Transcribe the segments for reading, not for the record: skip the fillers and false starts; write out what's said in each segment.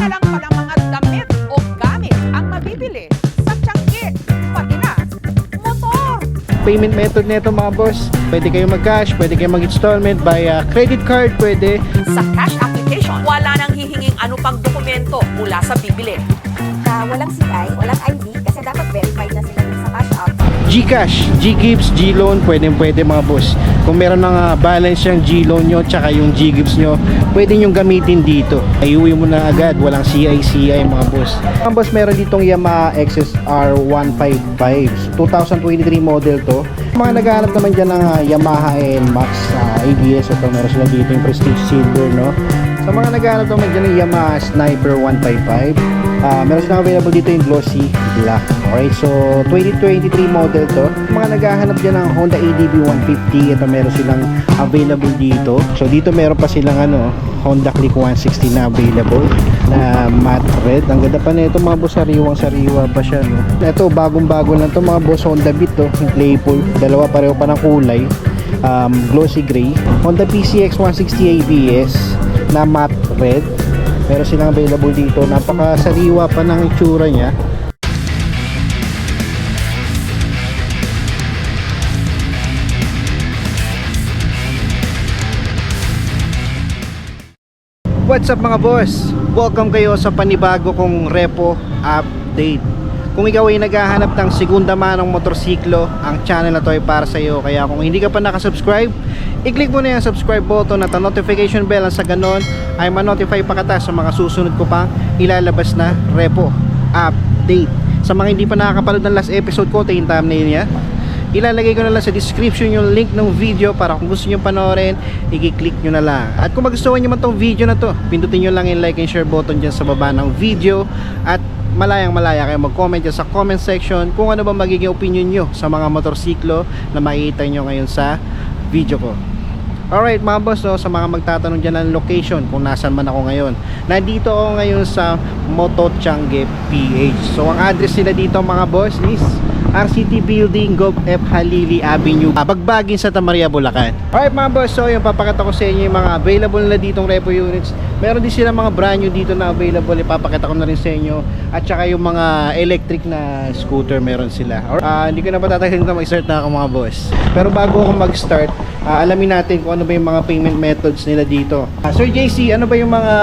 na lang pala mga damit o gamit ang mabibili sa Tiangge, pati na motor. Payment method nito mga boss, pwede kayo mag-cash, pwede kayo mag-installment via credit card, pwede. Sa cash application, wala nang hihinging ano pang dokumento mula sa bibili. Walang CI, walang ID kasi dapat verified na sila sa cash out. GCash, GGives, GLoan, pwede mga boss. Kung meron ng balance yung GLoan nyo tsaka yung GGives nyo, pwede nyo gamitin dito. Ayuwi mo na agad, walang CI mga boss. Mga boss, meron ditong Yamaha XSR 155, 2023 model to. Mga naghahanap naman dyan ng Yamaha NMAX ABS, ito meron sila dito yung Prestige Silver, no? Sa mga naghahanap naman dyan ng Yamaha Sniper 155, meron silang available dito yung glossy black. Alright, so 2023 model to. Mga naghahanap dyan ng Honda ADV 150, ito meron silang available dito. So dito meron pa silang Honda Click 160 na available na matte red. Ang ganda pa nito mga boss, sariwang-sariwa pa siya, no? Ito bagong-bago lang to mga boss, Honda Beat to, yung Playful. Dalawa pareho pa ng kulay. Glossy gray. Honda PCX 160 ABS na matte red. Meron silang available dito. Napakasariwa pa ng itsura niya. What's up mga boss? Welcome kayo sa panibago kong repo update. Kung ikaw ay naghahanap ng segunda manong motorsiklo, ang channel na to ay para sa iyo. Kaya kung hindi ka pa nakasubscribe, i-click mo na yung subscribe button at ang notification bell, sa ganon ay ma-notify pa kita sa mga susunod ko pang ilalabas na repo update. Sa mga hindi pa nakakapanood ng last episode ko, ito yung thumbnail niya. Ilalagay ko na lang sa description yung link ng video para kung gusto nyo panoorin, i-click nyo na lang. At kung magustuhan nyo man tong video na to, pindutin nyo lang yung like and share button dyan sa baba ng video. At malayang-malaya kayo mag-comment dyan sa comment section kung ano ba magiging opinion nyo sa mga motorsiklo na makikita nyo ngayon sa video ko. Alright mga boss, no, sa mga magtatanong dyan ng location kung nasan man ako ngayon, nandito ako ngayon sa Moto Tiangge PH. So ang address nila dito mga boss is RCT Building, Gov F. Halili Avenue, Bagbagin, Santa Maria, Bulacan. Alright mga boss, so yung papakita ko sa inyo yung mga available na ditong repo units. Meron din sila mga brand new dito na available, ipapakita ko na rin sa inyo. At saka yung mga electric na scooter meron sila. Hindi ko na patatagalin na mag-start na ako mga boss. Pero bago ako mag-start, alamin natin kung ano ba yung mga payment methods nila dito. Sir JC, ano ba yung mga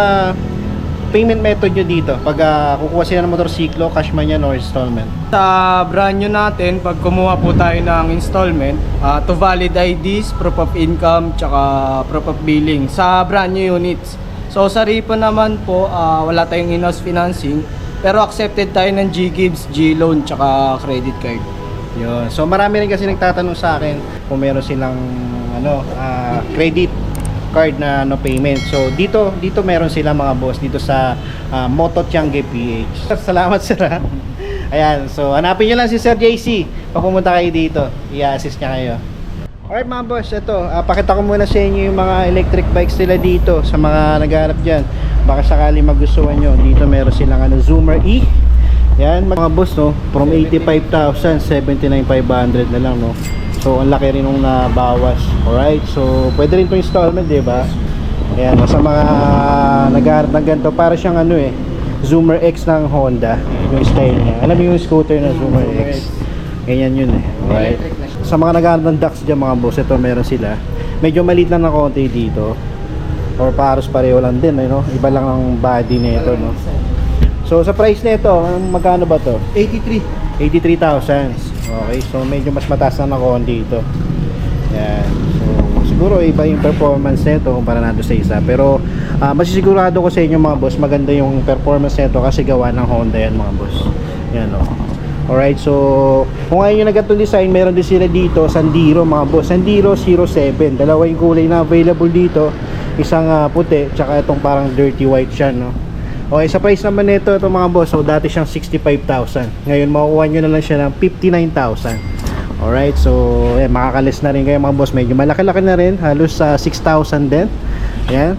payment method nyo dito pag kukuha sila ng motorsiklo, cash man yan or installment? Sa brand new natin, pag kumuha po tayo ng installment, to valid IDs, proof of income, tsaka proof of billing sa brand new units. So sa repo naman po, wala tayong in-house financing, pero accepted tayo ng GGives, GLoan, tsaka credit card. Yun. So marami rin kasi nagtatanong sa akin kung meron silang credit card na payment. So dito meron sila mga boss dito sa Moto Tiangge PH. Salamat sir. Ayan, so hanapin nyo lang si Sir JC pag pumunta kayo dito, i-assist niya kayo. Alright mga boss, ito pakita ko muna sa inyo yung mga electric bikes nila dito sa mga naghahanap dyan. Baka sakali magustuhan nyo, dito meron silang Zoomer E. Yan mga boss, no, from 85,000 79,500 na lang, no. So ang laki rin nung nabawas. Alright, so pwede rin itong installment, diba? Ayan, sa mga naghahanap ng ganito, para siyang Zoomer X ng Honda, yung style niya. Alam mo yung scooter na Zoomer X, ganyan yun alright. Sa mga naghahanap ng Dax dyan mga boss, ito meron sila. Medyo maliit lang na konti dito, or paros pareho lang din, iba lang ang body nito, no. So sa price nito, magkano ba to? 83,000. Okay, so medyo mas mataas na konti dito. Yan. So siguro iba yung performance nito kumpara nato sa isa, pero masisigurado ko sa inyo mga boss, maganda yung performance nito kasi gawa ng Honda yan mga boss. Yan Alright, so kung ngayon yung nagkatong design, meron din sila dito Sandero mga boss, Sandero 07. Dalawa yung kulay na available dito, isang puti, tsaka itong parang dirty white siya, no. Okay, sa price naman nito, ito mga boss, so dati siyang 65,000. Ngayon makukuha nyo na lang siya ng 59,000. Alright, so makakalis na rin kayo mga boss. Medyo malaki-laki na rin, halos 6,000 din. Yan,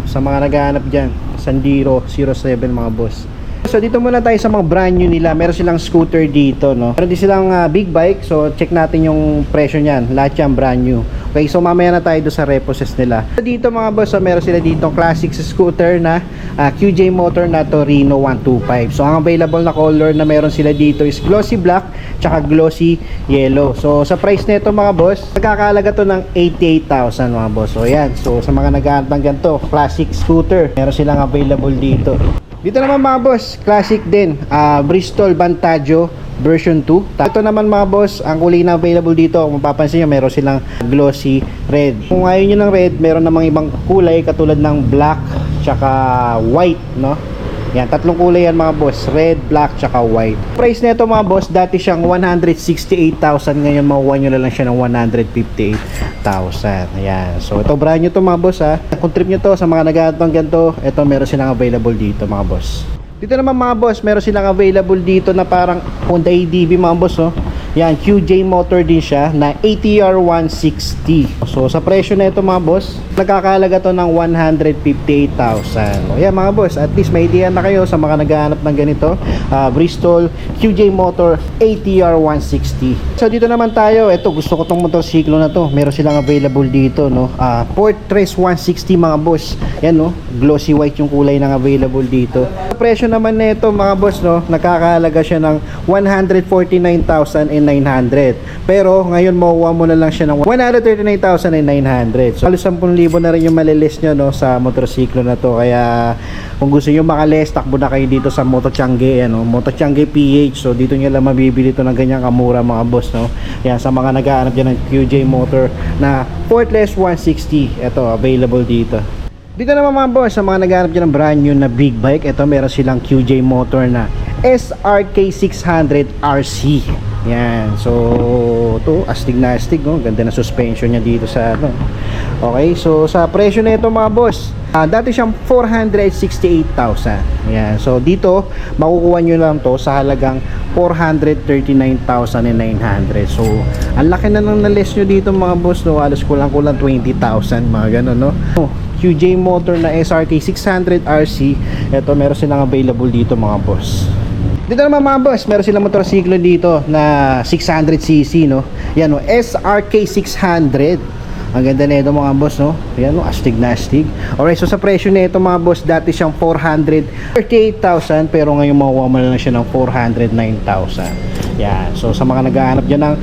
sa mga naghahanap dyan, Sandero 07 mga boss. boss, so dito muna tayo sa mga brand new nila. Meron silang scooter dito, no? Meron din silang big bike. So check natin yung presyo niyan. Lahat yan brand new. Okay, so mamaya na tayo doon sa reposes nila. Dito mga boss, so meron sila dito classic scooter na QJ Motor na Torino 125. So ang available na color na meron sila dito is glossy black tsaka glossy yellow. So sa price nito mga boss, nagkakalaga to ng 88,000 mga boss. So yan, so sa mga naghahanap ng ganito classic scooter, meron silang available dito. Dito naman mga boss, classic din, Bristol Vantaggio version 2. Ito naman mga boss, ang kulay na available dito, kung mapapansin nyo, meron silang glossy red. Kung ayaw nyo ng red, meron namang ibang kulay katulad ng black tsaka white, no? Yan, tatlong kulay yan mga boss, red, black tsaka white. Price nito mga boss, dati siyang 168,000, ngayon makuha nyo na lang siya ng 158,000. Ayan, so ito brand new to mga boss ha. Kung trip nyo to sa mga naghahanap ng ganito, ito meron silang available dito mga boss. Dito naman mga boss, meron silang available dito na parang Honda ADV mga boss, oh. Yan, QJ Motor din siya na ATR 160. So sa presyo na ito mga boss, nagkakalaga to ng 158,000. O yan mga boss, at least may idea na kayo sa mga naghahanap ng ganito, Bristol QJ Motor ATR 160. So dito naman tayo, ito gusto ko tong motorsiklo na to. Meron silang available dito, no. Fortress 160 mga boss. Yan, no, glossy white yung kulay ng available dito. Sa presyo naman na ito mga boss, no, nakakalaga siya ng 149,900. Pero ngayon makuha mo na lang siya ng 139,900. So halos 10,000 na rin yung malilis nyo, no, sa motorsiklo na to. Kaya kung gusto nyo makalis, takbo na kayo dito sa Mototiangge, ano, Mototiangge PH. So dito nyo lang mabibili to ng ganyang kamura mga boss, no. Yan, sa mga naghahanap dyan ng QJ Motor na Fortress 160, ito available dito. Dito naman mga boss, sa mga naghahanap dyan ng brand new na big bike, ito meron silang QJ Motor na SRK 600 RC. Yan, so ito astig na astig, no? Ganda na suspension niya dito sa ano. Okay, so sa presyo na ito mga boss, dati siyang 468,000. Yan, so dito makukuha nyo lang to sa halagang 439,900. So ang laki na ng na-less nyo dito mga boss, no? Alas kulang-kulang 20,000, mga ganun, no? QJ Motor na SRK 600 RC, ito meron silang available dito mga boss. Dito naman mga boss, meron silang motorsiklo dito na 600cc, no. Yan, no, SRK 600. Ang ganda na ito mga boss, no. Yan, no, astig na astig. Alright, so sa presyo na ito mga boss, dati siyang 438,000, pero ngayon makuha mo na lang siya ng 409,000. Yan, so sa mga naghahanap dyan ng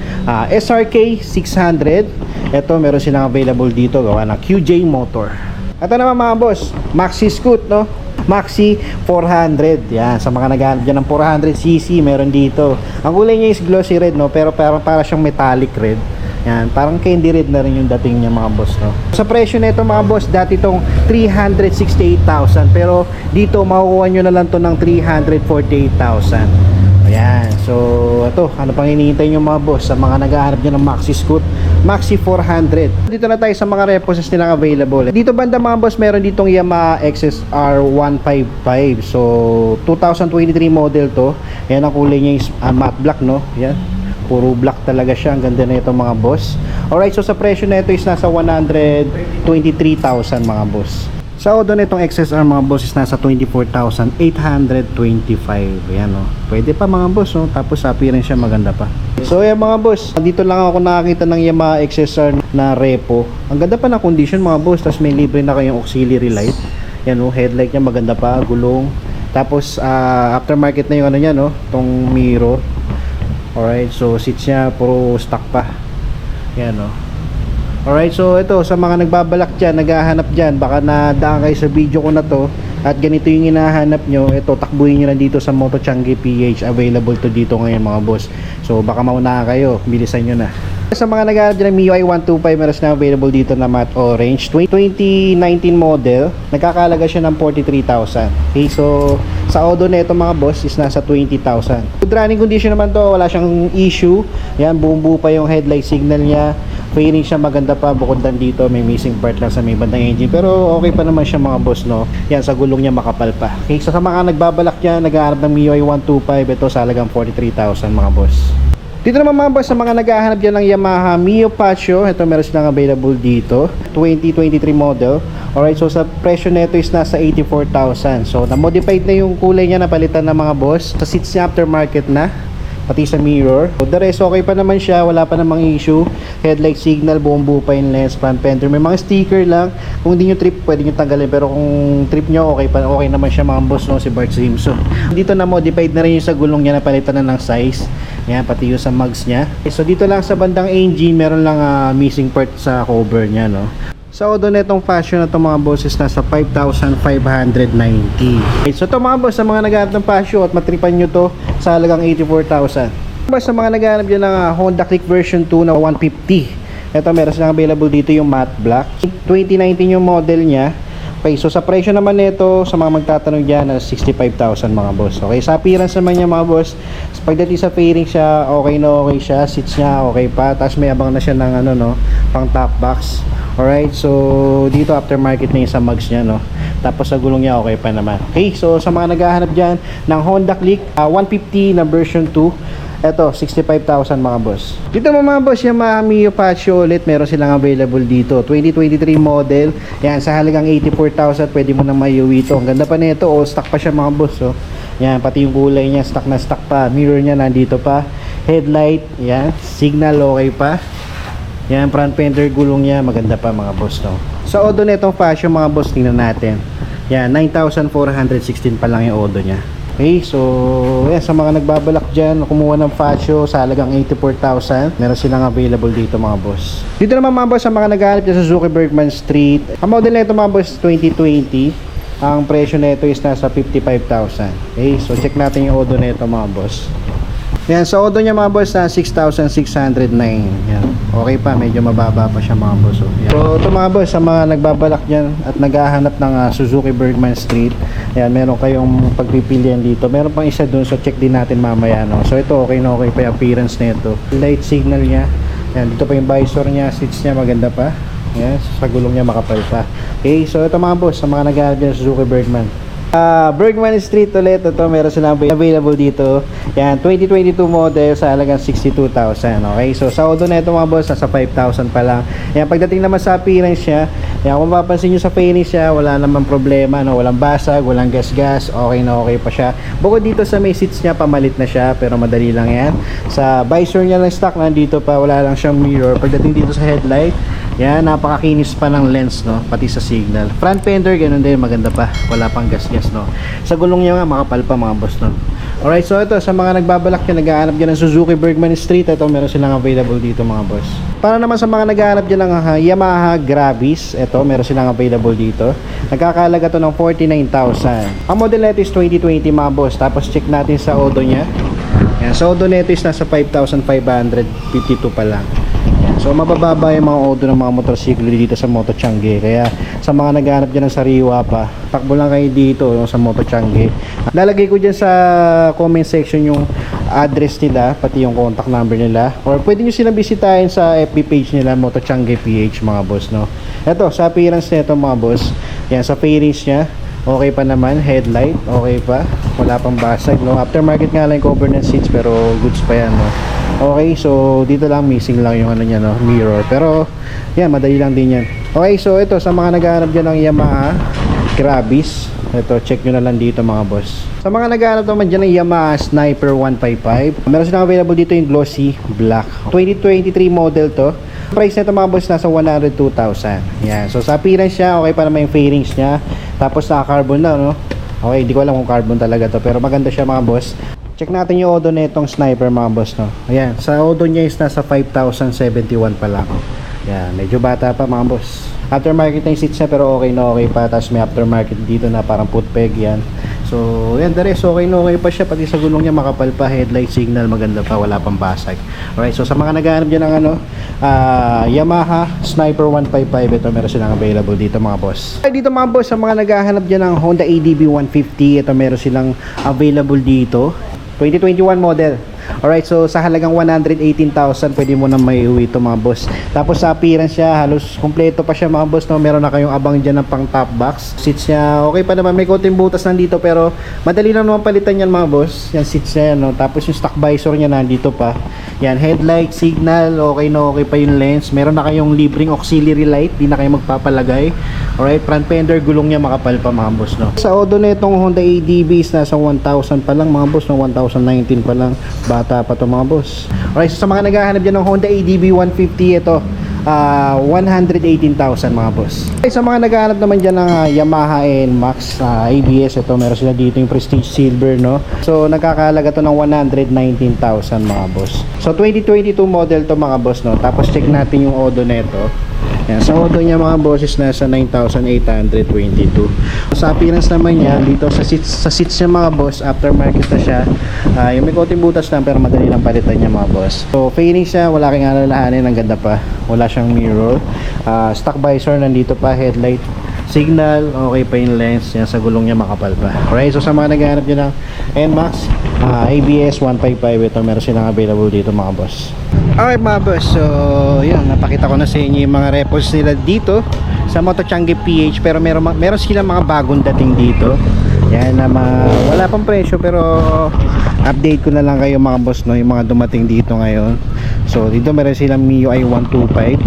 SRK 600, ito meron silang available dito, gawa ng QJ Motor. Ito naman mga boss, Maxi Scoot, no. Maxi 400. Yan, sa mga naghahanap dyan ng 400cc, meron dito. Ang kulay niya is glossy red, no, pero para siyang metallic red. Yan, parang candy red na rin yung dating niya mga boss, no. Sa presyo nito mga boss, dati itong 368,000, pero dito makukuha nyo na lang to ng 348,000. Ayan, so ito, ano pang hinihintay nyo mga boss sa mga naghahanap dyan ng Maxi Scoot, Maxi 400. Dito na tayo sa mga reposes nilang available. Dito banda mga boss, meron ditong Yamaha XSR 155. So 2023 model to. Ayan, ang kulay niya is matte black, no. Yan, puro black talaga siya. Ang ganda na ito mga boss. Alright, so sa presyo na ito is nasa 123,000 mga boss. Sa odo na itong XSR mga boss is nasa 24,825. Ayan, no. Pwede pa mga boss, no. Tapos sa appearance siya maganda pa. So ayan mga boss, dito lang ako nakakita ng Yamaha XSR na repo. Ang ganda pa na condition mga boss. Tapos may libre na kayong auxiliary light. Yan, no. Headlight niya maganda pa, gulong. Tapos aftermarket na yung ano niya, no, tong mirror. Alright, so seats niya puro stock pa. Yan, no. Alright, so ito sa mga nagbabalak dyan, naghahanap dyan, baka nadaan kayo sa video ko na to at ganito yung hinahanap nyo, ito takbuhin nyo lang dito sa Mototiangge PH. Available to dito ngayon mga boss. So baka mauna kayo, bilisan nyo na. Sa mga naghahanap dyan ng MIUI 125, meron na available dito na matte orange 2019 model. Nagkakalaga siya ng 43,000. Okay, so sa odo na ito mga boss is nasa 20,000. Good running condition naman to, wala siyang issue. Yan, buong buo pa yung headlight signal niya. Fairing siya maganda pa, bukod dan dito may missing part lang sa may bandang engine, pero okay pa naman siya mga boss, no. Yan, sa gulong niya makapal pa. Okay, so sa mga nagbabalak dyan, naghahanap ng MIUI 125, ito sa halagang 43,000 mga boss. Dito naman mga boss, sa mga naghahanap dyan ng Yamaha Mio Pacho, ito meron silang available dito, 2023 model. Alright, so sa presyo nito is nasa 84,000. So na-modified na yung kulay niya, napalitan na mga boss. Sa seats niya aftermarket na, pati sa mirror. So the rest okay pa naman siya, wala pa namang issue. Headlight signal, buong buo pa yung lens, front fender. May mga sticker lang. Kung hindi nyo trip, pwede nyo tanggalin. Pero kung trip nyo, okay naman siya mga boss, no? Si Bart Simpson. Dito na modified na rin yung sa gulong niya, napalitan na ng size. Yan, pati yung sa mugs niya. Okay, so dito lang sa bandang engine, meron lang missing part sa cover niya, no? Sa odo netong fashion na itong mga bosses nasa 5,590. Okay, so ito mga boss, sa mga naghahanap ng fashion at matripan nyo to sa halagang 84,000. Boss, sa mga naghahanap dyan ng Honda Click version 2 na 150. Ito meron silang available dito yung matte black. 2019 yung model niya. Okay, so sa presyo naman nito, sa mga magtatanong dyan, na 65,000 mga boss. Okay, sa appearance naman niya mga boss, pagdating sa fairing siya, okay na okay siya. Seats niya, okay pa. Tapos may abang na siya ng ano, no, pang top box. Alright, so dito aftermarket na yung sa mugs niya, no. Tapos sa gulong niya, okay pa naman. Okay, so sa mga naghahanap dyan ng Honda Click 150 na version 2, eto, 65,000 mga boss. Dito mga boss, yung Yamaha Mio Pacho ulit, meron silang available dito. 2023 model. Yan, sa halagang 84,000, pwede mo nang maiuwi ito. Ang ganda pa nito, all stock pa siya mga boss. Oh. Yan, pati yung kulay niya, stock na stock pa. Mirror niya, nandito pa. Headlight, yan. Signal, okay pa. Yan, front fender, gulong niya, maganda pa mga boss. No? Sa odo netong fashion mga boss, tingnan natin. Yan, 9,416 pa lang yung odo niya. Okay, so yan, sa mga nagbabalak dyan, kumuha ng fascio sa halagang 84,000, meron silang available dito mga boss. Dito naman mga boss, sa mga naghahanap dyan sa Suzuki Bergman Street, ang model na ito mga boss 2020, ang presyo na ito is nasa 55,000. Okay, so check natin yung odo na ito mga boss. Yan, sa odo niya mga boss na 6,609. Yan. Okay pa, medyo mababa pa siya mga boss. So ito mga boss, sa mga nagbabalak dyan at naghahanap ng Suzuki Bergman Street, yan, meron kayong pagpipilian dito. Meron pang isa dun, so check din natin mamaya, no. So ito, okay na okay pa yung appearance nito. Light signal niya. Yan, dito pa yung visor niya, seats niya maganda pa. Yan, sa gulong niya makapal pa. Okay, so ito mga boss, sa mga naghahanap dyan Suzuki Bergman. Bergman Street ulit, ito meron silang available dito. Yan, 2022 model sa halagang 62,000. Okay, so sa odo na ito mga boss, nasa 5,000 pa lang. Yan, pagdating naman sa appearance niya, yan, kung mapapansin nyo sa finish siya, wala namang problema, no? Walang basag, walang gas-gas, okay na okay pa siya. Bukod dito sa may seats niya, pamalit na siya, pero madali lang yan. Sa visor niya lang stock, nandito pa, wala lang siyang mirror. Pagdating dito sa headlight, yan, napakakinis pa ng lens, no? Pati sa signal. Front fender, ganun din, maganda pa. Wala pang gas-gas, no? Sa gulong niya nga, makapal pa mga boss, no? Alright, so ito, sa mga nagbabalak dyan, naghahanap dyan ng Suzuki Bergman Street, ito, meron silang available dito mga boss. Para naman sa mga naghahanap dyan ng Yamaha Gravis, ito, meron silang available dito. Nagkakalaga to ng 49,000. Ang model nito is 2020 mga boss. Tapos check natin sa odo niya. Yan, sa odo nito is nasa 5,552 pa lang. So mabababa yung mga odo ng mga motorsiklo dito sa Moto Changi. Kaya sa mga naghahanap dyan ng sariwa pa, takbo lang kayo dito, no, sa Moto Changi. Lalagay ko dyan sa comment section yung address nila, pati yung contact number nila. Or pwede nyo silang bisitahin sa FB page nila, Moto Changi PH mga boss, no. Ito, sa appearance nito mga boss, yan, sa fairings niya, okay pa naman. Headlight, okay pa, wala pang basag, no. Aftermarket nga lang yung cover ng seats, pero goods pa yan, no. Okay, so dito lang missing lang yung ano niya, no, mirror. Pero yan, madali lang din yan. Okay, so ito, sa mga naghahanap dyan ng Yamaha Gravis, ito, check nyo na lang dito mga boss. Sa mga naghahanap naman dyan ng Yamaha Sniper 155, meron silang available dito yung glossy black. 2023 model to. Price nito mga boss nasa 102,000. Yan, so sa appearance niya, okay pa naman yung fairings niya. Tapos naka-carbon na, no. Okay, hindi ko alam kung carbon talaga to, pero maganda siya mga boss. Check natin yung odo nitong Sniper mga boss, no. Ayan, sa odo niya is nasa 5,071 pa lang. Yan, medyo bata pa mga boss. Aftermarket na yung seats niya, pero okay na okay pa. Tapos may aftermarket dito na parang put peg yan. So yan, the rest okay na okay pa siya. Pati sa gulong niya makapal pa, headlight signal maganda pa, wala pang basag. Alright, so sa mga naghahanap dyan ng ano, Yamaha Sniper 155, ito meron silang available dito mga boss. Dito mga boss, sa mga naghahanap dyan ng Honda ADB 150, ito meron silang available dito. 2021 model. Alright, so sa halagang 118,000 pwede mo na may uwi ito mga boss. Tapos sa appearance siya, halos kompleto pa siya mga boss, no? Meron na kayong abang dyan ng pang top box. Seats niya, okay pa naman, may konting butas nandito pero madali lang naman palitan yan mga boss. Yan seats niya, no? Tapos yung stock visor niya nandito pa. Yan, headlight, signal, okay na okay pa yung lens. Meron na kayong libreng auxiliary light, di na kayo magpapalagay. Alright, front fender, gulong niya makapal pa mga boss, no? Sa odo na itong Honda ADB is nasa 1,000 pa lang mga boss, no? 1,019 pa lang, bata pa to mga boss. Alright, so sa mga naghahanap dyan ng Honda ADB 150, ito 118,000 mga boss. Okay, sa mga naghahanap naman dyan ng Yamaha NMAX ABS, ito meron sila dito yung Prestige Silver, no? So nagkakahalaga to ng 119,000 mga boss. So 2022 model to mga boss, no? Tapos check natin yung odo nito. Yan, sa odo niya mga boss is nasa 9,822. Sa appearance naman niya, dito sa seats niya mga boss, aftermarket na siya. Yung may konting butas lang pero madali lang palitan niya mga boss. So fairing siya, wala kang alalahanin, ang ganda pa. Wala siyang mirror. Stock visor nandito pa, headlight, signal, okay pa yung lens. Yan, sa gulong niya makapal pa. Alright, so sa mga naghahanap niyo ng NMAX ABS 155, ito meron silang available dito mga boss. Alright mga boss, so yun, napakita ko na sa inyo yung mga repos nila dito sa Moto Changi PH, pero meron silang mga bagong dating dito. Yan, wala pang presyo pero update ko na lang kayo mga boss, no, yung mga dumating dito ngayon. So dito meron silang MIUI 125.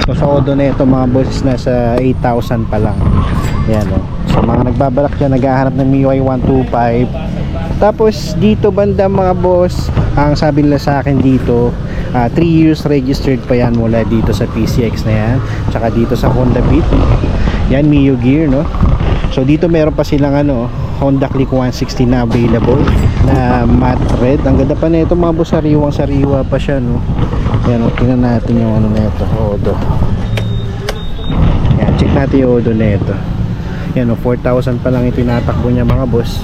Ito sa odo na ito mga boss is nasa 8,000 pa lang. Yan, no. So mga nagbabalak dyan, naghahanap ng MIUI 125. Tapos dito banda mga boss, ang sabi nila sa akin dito, 3 years registered pa yan mula dito sa PCX na yan, tsaka dito sa Honda Beat. Yan, Mio Gear, no? So dito meron pa silang Honda Click 160 na available na matte red. Ang ganda pa nito mga boss, sariwa pa siya, no? Yan, tingnan natin yung nito, odo. Yan, check natin yung odo nito. Yan, 4,000 pa lang itinatakbo niya mga boss.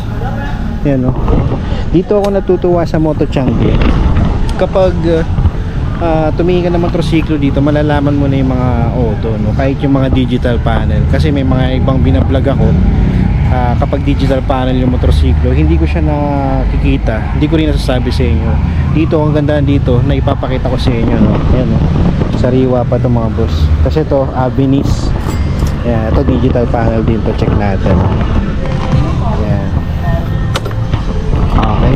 Yan, no? Dito ako natutuwa sa Moto Changi. Kapag tumingin ka ng motorsiklo dito, malalaman mo na yung mga auto, no? Kahit yung mga digital panel. Kasi may mga ibang binablog ako, kapag digital panel yung motorsiklo, hindi ko siya nakikita. Hindi ko rin nasasabi sa inyo. Dito, ang ganda dito, na ipapakita ko sa inyo, no? Yan, no? Sariwa pa to mga boss. Kasi to, Avinis. Yan, ito digital panel din to. Check natin. Yan. Okay.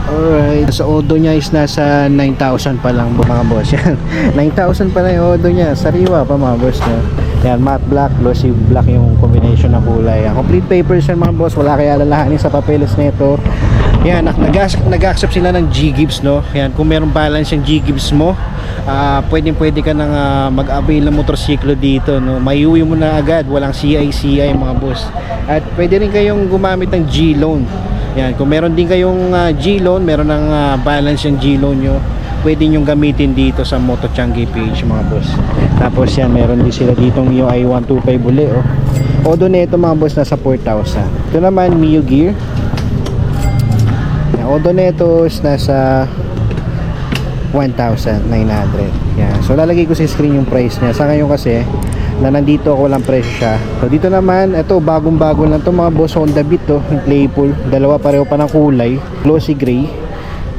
Alright, sa odo niya is nasa 9,000 pa lang mga boss. Yan, 9,000 pa lang yung odo niya. Sariwa pa mga boss, no? Yan, matte black, glossy black yung combination ng kulay. Yan, complete papers yan mga boss. Wala kaya alalahanin sa papeles nito. Yan, nag-accept sila ng G-Gibbs, no? Yan, kung meron balance yung G-Gibbs mo, pwede ka nang mag-avail ng motorsiklo dito, no? Maiuwi mo na agad, walang CI mga boss. At pwede rin kayong gumamit ng G-Loan. Yan, kung meron din kayong G-Loan, meron ng balance yung G-Loan nyo, pwede nyo gamitin dito sa Moto Changi page mga boss. Tapos yan, meron din sila ditong MIUI 125 uli, oh. Odo na ito mga boss, nasa 4,000. Ito naman, Mio Gear. Yan, odo na ito is nasa 1,900. Yan, so lalagay ko sa screen yung price niya. Sa ngayon kasi na nandito ako, walang presyo siya. So dito naman, ito bagong-bago lang to mga boss, Honda Beat to, Playful. Dalawa pareho pa ng kulay, glossy gray.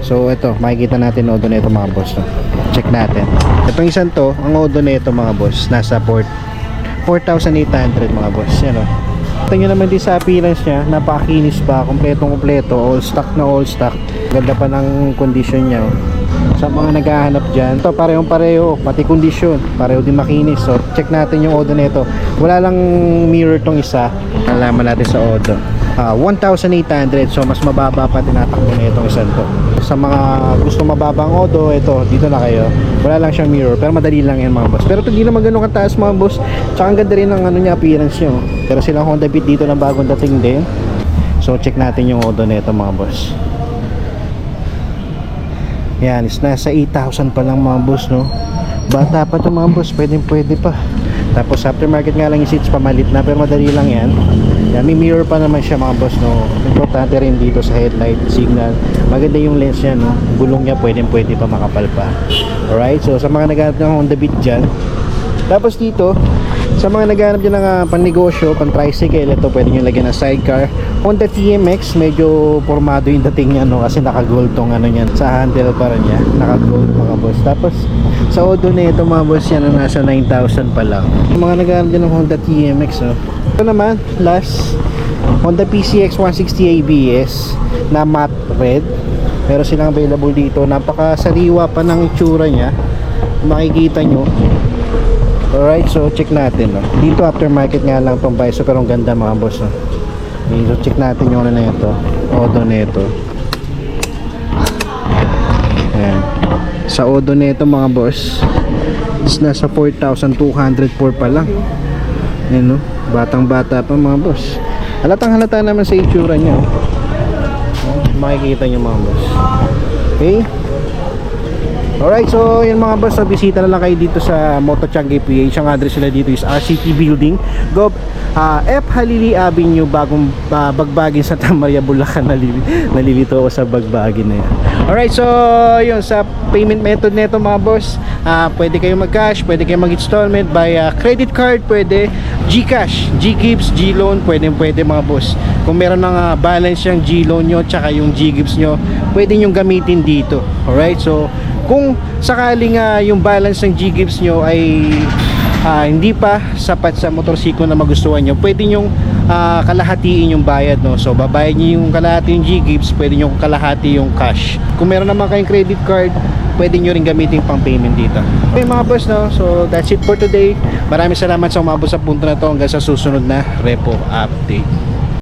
So ito, makikita natin odo na ito mga boss, no? Check natin. Itong isang to, ang odo na ito mga boss, nasa 4,800 mga boss. Yan, no? Ito nyo naman din sa appearance niya, napakakinis pa, kompleto, all stock na all stock. Ganda pa ng condition niya, oh. Sa mga naghahanap dyan, ito parehong pareho, pati kondisyon pareho din makinis. So check natin yung odo nito. Wala lang mirror tong isa. Alaman natin sa odo, 1,800. So mas mababa pa tinatakbo na itong isang to. Sa mga gusto mababang odo, ito dito na kayo. Wala lang siyang mirror pero madali lang yan mga boss. Pero ito hindi naman ganun kataas mga boss. Tsaka ang ganda rin ng niya, appearance nyo. Pero silang Honda Beat dito na bagong dating din. So check natin yung odo nito mga boss. Yan, is nasa 8,000 pa lang mga boss, no? Bata pa to mga boss, pwede pa. Tapos aftermarket nga lang yung seats, pamalit na, pero madali lang yan. Yan, may mirror pa naman siya mga boss, no? Importante rin dito sa headlight, signal. Maganda yung lens niya, no? Gulong niya pwede pa, makapal pa. Alright, so sa mga naghahanap ng Honda Beat dyan. Tapos dito, Sa mga naghahanap dyan ng pan-negosyo, pan-tricycle, ito pwede nyo lagyan ng sidecar. Honda TMX, medyo formado yung dating niya, no? Kasi naka-gold tong ano niyan. Sa handle pa rin niya, naka-gold mga boss. Tapos sa Odo na ito mga boss, yan na nasa 9,000 pa lang. Yung mga naghahanap dyan ng Honda TMX, no? Ito naman, last, Honda PCX 160 ABS na matte red. Meron silang available dito. Napakasariwa pa ng itsura niya. Makikita nyo. Alright, so check natin, no? Dito aftermarket nga lang tong Viso, pero ang ganda mga boss, no? Okay, so check natin yung ano na ito, Odo na ito. Ayan. Sa Odo na ito mga boss, is nasa 4,204 pa lang. Ayan, no? Batang bata pa mga boss. Halatang halata naman sa itsura niya, oh. Makikita nyo mga boss. Okay. Alright, so yun mga boss, bisita na lang kayo dito sa Moto Changi PH. Ang address nila dito is RCT Building, Gov. F. Halili Avenue, bagong Bagbagin, Santa Maria, Bulacan. Nalilito ako sa Bagbagin na yan. Alright, so yun, sa payment method nito mga boss, pwede kayo mag-cash, pwede kayo mag-installment by credit card, pwede GCash, GGives, GLoan, pwede mga boss. Kung meron ng balance yung GLoan nyo tsaka yung GGives nyo, pwede nyo gamitin dito. Alright, so kung sakaling yung balance ng GGives nyo ay hindi pa sapat sa motorsiklo na magustuhan nyo, pwede nyong kalahatiin yung bayad, no? So babayad nyo yung kalahati yung GGives, pwede nyo kalahati yung cash. Kung meron naman kayong credit card, pwede nyo rin gamitin pang payment dito. Okay mga boss, no? So that's it for today. Maraming salamat sa umabot sa punto na to. Hanggang sa susunod na repo update.